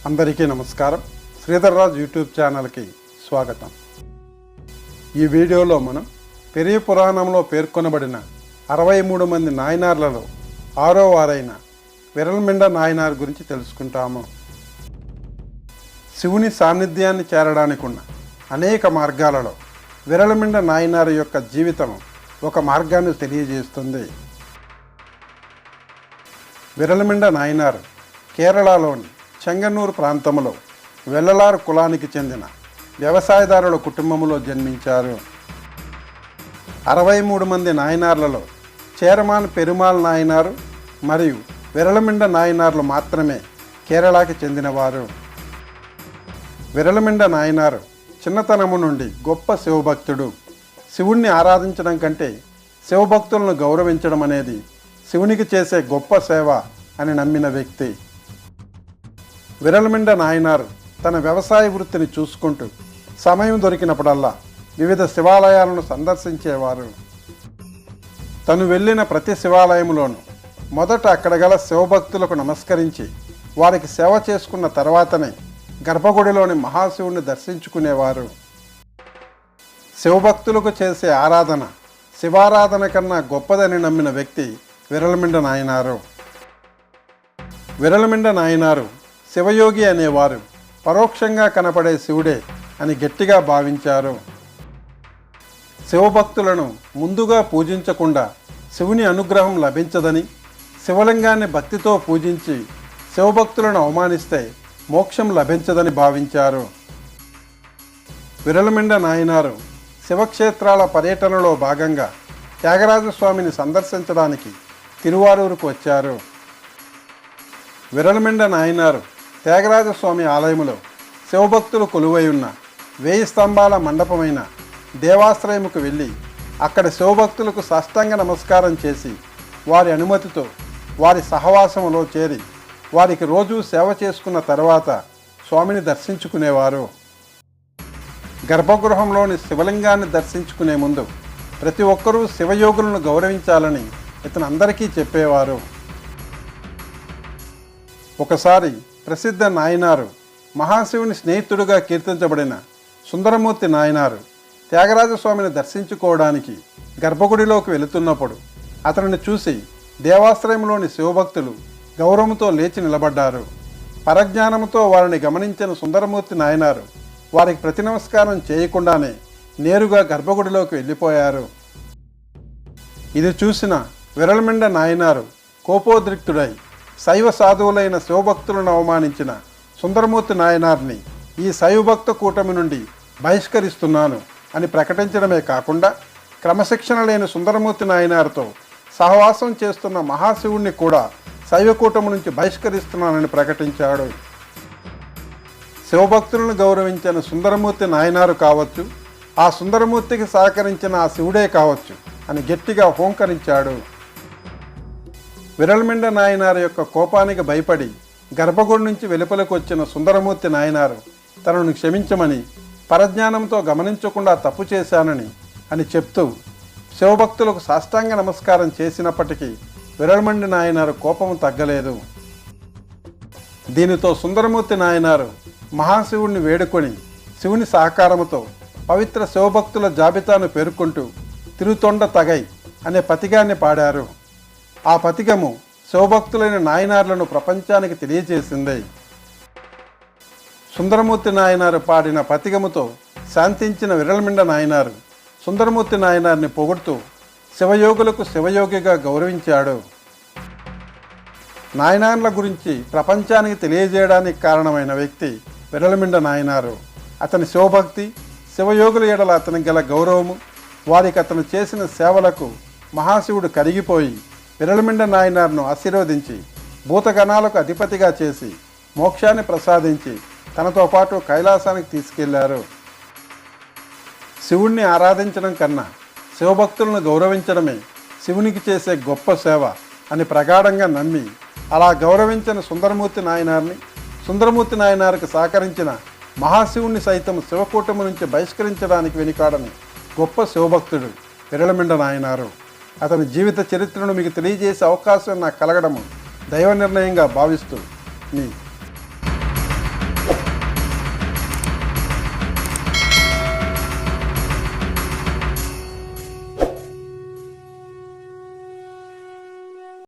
అందరికీ నమస్కారం. శ్రీధర్ రాజ్ యూట్యూబ్ ఛానల్కి స్వాగతం. ఈ వీడియోలో మనం పెరియ పురాణంలో పేర్కొనబడిన 63 మంది నాయనార్లలో 6వ వారైన విరల్మిండ నాయనార్ గురించి తెలుసుకుంటాము. శివుని సాన్నిధ్యాన్ని చేరడానికి ఉన్న అనేక మార్గాలలో విరల్మిండ నాయనార్ యొక్క జీవితం ఒక మార్గాన్ని తెలియజేస్తుంది. విరల్మిండ నాయనార్ కేరళలోని చెంగన్నూరు ప్రాంతంలో వెల్లలార్ కులానికి చెందిన వ్యవసాయదారుల కుటుంబంలో జన్మించారు. 63 మంది నాయనార్లలో చేరమాన్ పెరుమాళ్ నాయనారు మరియు విరల్మిండ నాయనార్లు మాత్రమే కేరళకి చెందినవారు. విరల్మిండ నాయనారు చిన్నతనము నుండి గొప్ప శివభక్తుడు. శివుణ్ణి ఆరాధించడం కంటే శివభక్తులను గౌరవించడం అనేది శివునికి చేసే గొప్ప సేవ అని నమ్మిన వ్యక్తి. విరల్మిండ నాయనార్ తన వ్యవసాయ వృత్తిని చూసుకుంటూ సమయం దొరికినప్పుడల్లా వివిధ శివాలయాలను సందర్శించేవారు. తను వెళ్ళిన ప్రతి శివాలయంలోనూ మొదట అక్కడ గల శివభక్తులకు నమస్కరించి వారికి సేవ చేసుకున్న తర్వాతనే గర్భగుడిలోని మహాశివుణ్ణి దర్శించుకునేవారు. శివభక్తులకు చేసే ఆరాధన శివారాధన కన్నా గొప్పదని నమ్మిన వ్యక్తి విరల్మిండ నాయనారు. విరల్మిండ నాయనారు శివయోగి అనేవారు పరోక్షంగా కనపడే శివుడే అని గట్టిగా భావించారు. శివభక్తులను ముందుగా పూజించకుండా శివుని అనుగ్రహం లభించదని, శివలింగాన్ని భక్తితో పూజించి శివభక్తులను అవమానిస్తే మోక్షం లభించదని భావించారు. విరల్మిండ నాయనారు శివక్షేత్రాల పర్యటనలో భాగంగా త్యాగరాజస్వామిని సందర్శించడానికి తిరువారూరుకు వచ్చారు. విరల్మిండ నాయనారు త్యాగరాజస్వామి ఆలయంలో శివభక్తులు కొలువై ఉన్న 1000 స్తంభాల మండపమైన దేవాశ్రయముకు వెళ్ళి అక్కడ శివభక్తులకు సాష్టాంగ నమస్కారం చేసి వారి అనుమతితో వారి సహవాసంలో చేరి వారికి రోజూ సేవ చేసుకున్న తర్వాత స్వామిని దర్శించుకునేవారు. గర్భగృహంలోని శివలింగాన్ని దర్శించుకునే ముందు ప్రతి ఒక్కరూ శివయోగులను గౌరవించాలని ఇతను అందరికీ చెప్పేవారు. ఒకసారి ప్రసిద్ధ నాయనారు మహాశివుని స్నేహితుడుగా కీర్తించబడిన సుందరమూర్తి నాయనారు త్యాగరాజస్వామిని దర్శించుకోవడానికి గర్భగుడిలోకి వెళుతున్నప్పుడు అతనిని చూసి దేవాశ్రయంలోని శివభక్తులు గౌరవంతో లేచి నిలబడ్డారు. పరజ్ఞానంతో వారిని గమనించిన సుందరమూర్తి నాయనారు వారికి ప్రతి నమస్కారం చేయకుండానే నేరుగా గర్భగుడిలోకి వెళ్ళిపోయారు. ఇది చూసిన విరల్మిండ నాయనారు కోపోద్రిక్తుడై శైవ సాధువులైన శివభక్తులను అవమానించిన సుందరమూర్తి నాయనార్ని ఈ శైవభక్త కూటమి నుండి బహిష్కరిస్తున్నాను అని ప్రకటించడమే కాకుండా క్రమశిక్షణ లేని సుందరమూర్తి నాయనార్తో సహవాసం చేస్తున్న మహాశివుణ్ణి కూడా శైవకూటమి నుంచి బహిష్కరిస్తున్నానని ప్రకటించాడు. శివభక్తులను గౌరవించిన సుందరమూర్తి నాయనారు కావచ్చు, ఆ సుందరమూర్తికి సహకరించిన ఆ శివుడే కావచ్చు అని గట్టిగా హోంకరించాడు. విరల్మిండ నాయనారు యొక్క కోపానికి భయపడి గర్భగుడి నుంచి వెలుపలకు వచ్చిన సుందరమూర్తి నాయనారు తనను క్షమించమని, పరజ్ఞానంతో గమనించకుండా తప్పు చేశానని అని చెప్తూ శివభక్తులకు సాష్టాంగ నమస్కారం చేసినప్పటికీ విరల్మిండ నాయనారు కోపం తగ్గలేదు. దీనితో సుందరమూర్తి నాయనారు మహాశివుణ్ణి వేడుకొని శివుని సహకారంతో పవిత్ర శివభక్తుల జాబితాను పేర్కొంటూ తిరుతొండ తగై అనే పతిగాన్ని పాడారు. ఆ పతికము శివభక్తులైన నాయనార్లను ప్రపంచానికి తెలియజేసింది. సుందరమూర్తి నాయనారు పాడిన పతికముతో శాంతించిన విరల్మిండ నాయనారు సుందరమూర్తి నాయనార్ని పొగుడుతూ శివయోగులకు శివయోగిగా గౌరవించాడు. నాయనార్ల గురించి ప్రపంచానికి తెలియజేయడానికి కారణమైన వ్యక్తి విరల్మిండ నాయనారు. అతని శివభక్తి, శివయోగుల ఎడల అతనికి గల గౌరవము, వారికి అతను చేసిన సేవలకు మహాశివుడు కరిగిపోయి విరల్మిండ నాయనార్ను ఆశీర్వదించి భూతగణాలకు అధిపతిగా చేసి మోక్షాన్ని ప్రసాదించి తనతో పాటు కైలాసానికి తీసుకెళ్లారు. శివుణ్ణి ఆరాధించడం కన్నా శివభక్తులను గౌరవించడమే శివునికి చేసే గొప్ప సేవ అని ప్రగాఢంగా నమ్మి అలా గౌరవించిన సుందరమూర్తి నాయనార్కు సహకరించిన మహాశివుణ్ణి సైతం శివకూటమి నుంచి బహిష్కరించడానికి వెనుకాడని గొప్ప శివభక్తుడు విరల్మిండ నాయనారు. అతని జీవిత చరిత్రను మీకు తెలియజేసే అవకాశం నాకు కలగడము దైవ నిర్ణయంగా భావిస్తూ మీ